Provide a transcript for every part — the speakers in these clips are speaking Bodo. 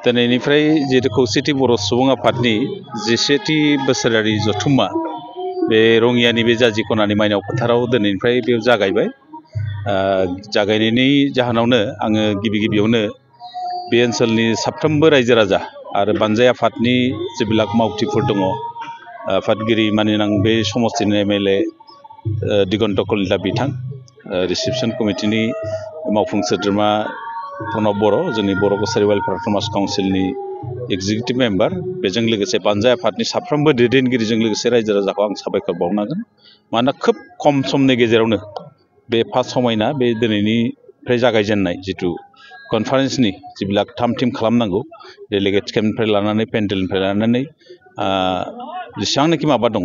दिनैनिफ्राय जिहेतु खौसेथि बर' सुबुं आफादनि 11थि बोसोरारि जथुम्मा बे रङियानि बे जाजि खनानि माइनाव फोथाराव दिनैनिफ्राय बेयाव जागायबाय। जागायनायनि जाहोनावनो आङो गिबियावनो बे ओनसोलनि साफ्रोमबो रायजो राजा आरो बानजाय आफादनि जेब्लाक मावथिफोर दङ, आफादगिरि मानिनां बे समस्तिनि एमएलए दिगन्त कलिता बिथां, रिसेपसन कमिटिनि मावफुं सोद्रोमा प्रणब बर', जोंनि बर' कसारि वेलफेयार समाज काउन्सिलनि एक्जिकिउटिभ मेम्बार, बेजों लोगोसे बानजाय आफादनि साफ्रोमबो दैदेनगिरिजों लोगोसे रायजो राजाखौ आं साबायखर बावनांगोन। मानोना खोब खम समनि गेजेरावनो बे फार्स्ट समायना बे दिनैनिफ्राय जागायजेननाय जिथु कनफारेन्सनि जेब्लाक थाम थिम खालामनांगौ, डेलिगेट्स केम्पनिफ्राय लानानै पेन्डेलनिफ्राय लानानै जेसेबांनाखि माबा दङ,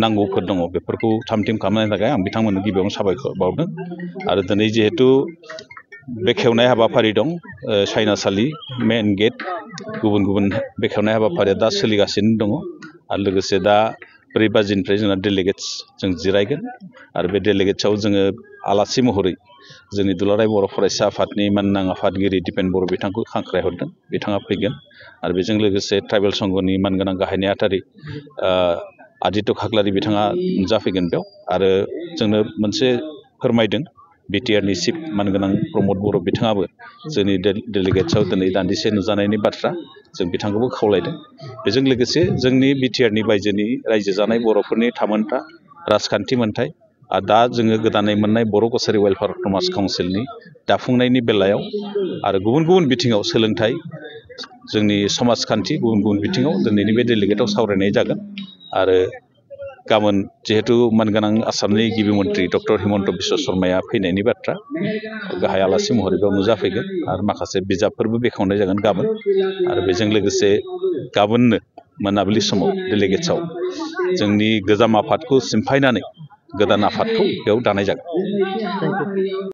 नांगौफोर दङ, बेफोरखौ थाम थिम खालामनायनि थाखाय आं बिथांमोननो गिबियावनो साबायखर बावदों। आरो दिनै जिहेतु बेखेवनाय हाबाफारि दं, सायनासालि, मेन गेट, गुबुन बेखेवनाय हाबाफारिया दा सोलिगासिनो दङ। आरो लोगोसे दा 4 बाजिनिफ्राय जोंना डेलिगेट्स जों जिरायगोन आरो बे डेलिगेट्सआव जोङो आलासि महरै जोंनि दुलाराय बर' फरायसा आफादनि माननां आफादगिरि दिपेन बर' बिथांखौ हांख्राय हरदों, बिथाङा फैगोन। आरो बेजों लोगोसे ट्राइबेल संघनि मानगोनां गाहाय नेहाथारि आदित्य खाख्लारि बिथाङा नुजाफैगोन बेयाव। आरो जोंनो मोनसे फोरमायदों बिटिआरनि चिफ मानगोनां प्रमद बर' बिथाङाबो जोंनि डेलिगेट्सआव दिनै दान्दिसे नुजानायनि बाथ्रा, जों बिथांखौबो खावलायदों। बेजों लोगोसे जोंनि बिटिआरनि बायजोनि रायजो जानाय बर'फोरनि थामोनथा राजखान्थि मोनथाय आरो दा जोङो गोदानै मोननाय बर' कसारि वेलफेयार समाज काउन्सिलनि दाफुंनायनि बेलायाव आरो गुबुन बिथिङाव सोलोंथाइ, जोंनि समाजखान्थि गुबुन बिथिङाव दिनैनि बे डेलिगेटआव सावरायनाय जागोन। आरो गाबोन जिहेतु मानगोनां आसामनि गिबि मन्थ्रि डक्टर हिमन्त बिश्व शर्माया फैनायनि बाथ्रा, गाहाय आलासि महरै बेयाव नुजाफैगोन आरो माखासे बिजाबफोरबो बेखेवनाय जागोन गाबोन। आरो बेजों लोगोसे गाबोननो मोनाबिलि समाव डेलिगेट्सआव जोंनि गोजाम आफादखौ सिमफायनानै गोदान आफादखौ बेयाव दानाय जागोन।